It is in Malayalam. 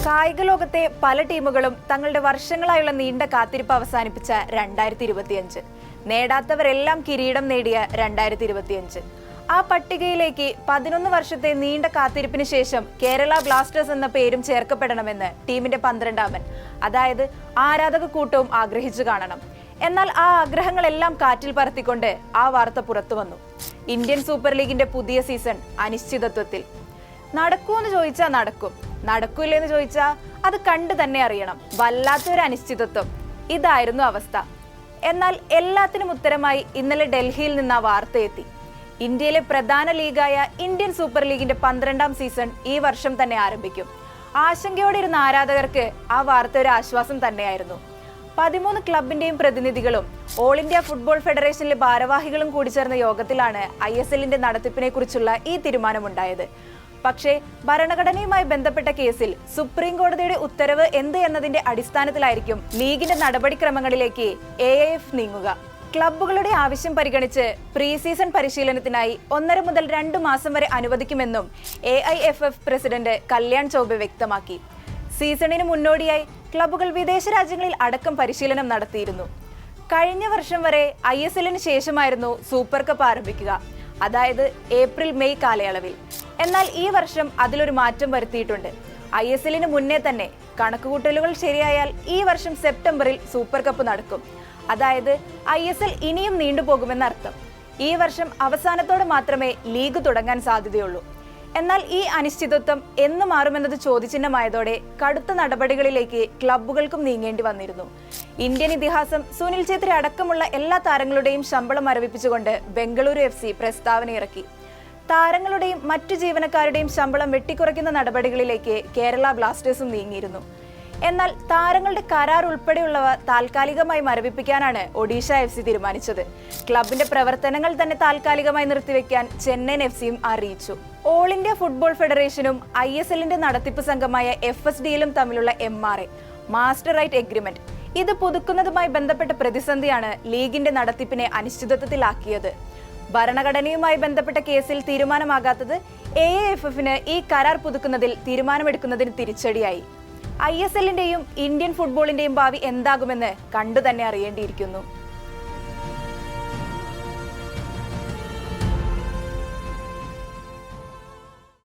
കായിക ലോകത്തെ പല ടീമുകളും തങ്ങളുടെ വർഷങ്ങളായുള്ള നീണ്ട കാത്തിരിപ്പ് അവസാനിപ്പിച്ച 2025, നേടാത്തവരെല്ലാം കിരീടം നേടിയ 2025. ആ പട്ടികയിലേക്ക് 11 വർഷത്തെ നീണ്ട കാത്തിരിപ്പിന് ശേഷം കേരള ബ്ലാസ്റ്റേഴ്സ് എന്ന പേരും ചേർക്കപ്പെടണമെന്ന് ടീമിന്റെ 12-ാമൻ, അതായത് ആരാധക കൂട്ടവും ആഗ്രഹിച്ചു കാണണം. എന്നാൽ ആ ആഗ്രഹങ്ങളെല്ലാം കാറ്റിൽ പറത്തിക്കൊണ്ട് ആ വാർത്ത പുറത്തു വന്നു. ഇന്ത്യൻ സൂപ്പർ ലീഗിന്റെ പുതിയ സീസൺ അനിശ്ചിതത്വത്തിൽ. നടക്കൂന്ന് ചോദിച്ചാൽ നടക്കും, നടക്കൂലെന്ന് ചോദിച്ചാൽ അത് കണ്ടു തന്നെ അറിയണം. വല്ലാത്തൊരു അനിശ്ചിതത്വം. ഇതായിരുന്നു അവസ്ഥ. എന്നാൽ എല്ലാത്തിനും ഉത്തരമായി ഇന്നലെ ഡൽഹിയിൽ നിന്ന് ആ വാർത്ത എത്തി. ഇന്ത്യയിലെ പ്രധാന ലീഗായ ഇന്ത്യൻ സൂപ്പർ ലീഗിന്റെ 12-ാം സീസൺ ഈ വർഷം തന്നെ ആരംഭിക്കും. ആശങ്കയോടെ ഇരുന്ന ആരാധകർക്ക് ആ വാർത്ത ഒരു ആശ്വാസം തന്നെയായിരുന്നു. 13 ക്ലബിന്റെയും പ്രതിനിധികളും ഓൾ ഇന്ത്യ ഫുട്ബോൾ ഫെഡറേഷനിലെ ഭാരവാഹികളും കൂടി ചേർന്ന യോഗത്തിലാണ് ISLന്റെ നടത്തിപ്പിനെ കുറിച്ചുള്ള ഈ തീരുമാനമുണ്ടായത്. പക്ഷേ ഭരണഘടനയുമായി ബന്ധപ്പെട്ട കേസിൽ സുപ്രീം കോടതിയുടെ ഉത്തരവ് എന്ത് എന്നതിന്റെ അടിസ്ഥാനത്തിലായിരിക്കും ലീഗിന്റെ നടപടിക്രമങ്ങളിലേക്ക് AIF നീങ്ങുക. ക്ലബ്ബുകളുടെ ആവശ്യം പരിഗണിച്ച് പ്രീ സീസൺ പരിശീലനത്തിനായി 1.5 മുതൽ 2 മാസം വരെ അനുവദിക്കുമെന്നും AIFF പ്രസിഡന്റ് കല്യാൺ ചൗബെ വ്യക്തമാക്കി. സീസണിന് മുന്നോടിയായി ക്ലബ്ബുകൾ വിദേശ രാജ്യങ്ങളിൽ അടക്കം പരിശീലനം നടത്തിയിരുന്നു. കഴിഞ്ഞ വർഷം വരെ ISLന് ശേഷമായിരുന്നു സൂപ്പർ കപ്പ് ആരംഭിക്കുക, അതായത് ഏപ്രിൽ-മെയ് കാലയളവിൽ. എന്നാൽ ഈ വർഷം അതിലൊരു മാറ്റം വരുത്തിയിട്ടുണ്ട്. ISLന് മുന്നേ തന്നെ കണക്കുകൂട്ടലുകൾ ശരിയായാൽ ഈ വർഷം സെപ്റ്റംബറിൽ സൂപ്പർ കപ്പ് നടക്കും. അതായത് ISL ഇനിയും നീണ്ടുപോകുമെന്നർത്ഥം. ഈ വർഷം അവസാനത്തോടെ മാത്രമേ ലീഗ് തുടങ്ങാൻ സാധ്യതയുള്ളൂ. എന്നാൽ ഈ അനിശ്ചിതത്വം എന്ന് മാറുമെന്നത് ചോദ്യചിഹ്നമായതോടെ കടുത്ത നടപടികളിലേക്ക് ക്ലബ്ബുകൾക്കും നീങ്ങേണ്ടി വന്നിരുന്നു. ഇന്ത്യൻ ഇതിഹാസം സുനിൽ ഛേത്രി അടക്കമുള്ള എല്ലാ താരങ്ങളുടെയും ശമ്പളം മരവിപ്പിച്ചുകൊണ്ട് ബംഗളൂരു FC പ്രസ്താവന ഇറക്കി. താരങ്ങളുടെയും മറ്റു ജീവനക്കാരുടെയും ശമ്പളം വെട്ടിക്കുറയ്ക്കുന്ന നടപടികളിലേക്ക് കേരള ബ്ലാസ്റ്റേഴ്സും നീങ്ങിയിരുന്നു. എന്നാൽ താരങ്ങളുടെ കരാർ ഉൾപ്പെടെയുള്ളവ താൽക്കാലികമായി മരവിപ്പിക്കാനാണ് ഒഡീഷ FC തീരുമാനിച്ചത്. ക്ലബിന്റെ പ്രവർത്തനങ്ങൾ തന്നെ താൽക്കാലികമായി നിർത്തിവെക്കാൻ ചെന്നൈയിൻ FCയും അറിയിച്ചു. ഓൾ ഇന്ത്യ ഫുട്ബോൾ ഫെഡറേഷനും ISLന്റെ നടത്തിപ്പ് സംഘമായ FSDലും തമ്മിലുള്ള MRA മാസ്റ്റർ റൈറ്റ് എഗ്രിമെന്റ്, ഇത് പുതുക്കുന്നതുമായി ബന്ധപ്പെട്ട പ്രതിസന്ധിയാണ് ലീഗിന്റെ നടത്തിപ്പിനെ അനിശ്ചിതത്വത്തിലാക്കിയത്. ഭരണഘടനയുമായി ബന്ധപ്പെട്ട കേസിൽ തീരുമാനമാകാത്തത് AIFFന് ഈ കരാർ പുതുക്കുന്നതിൽ തീരുമാനമെടുക്കുന്നതിന് തിരിച്ചടിയായി. ISLന്റെയും ഇന്ത്യൻ ഫുട്ബോളിന്റെയും ഭാവി എന്താകുമെന്ന് കണ്ടു തന്നെ അറിയേണ്ടിയിരിക്കുന്നു.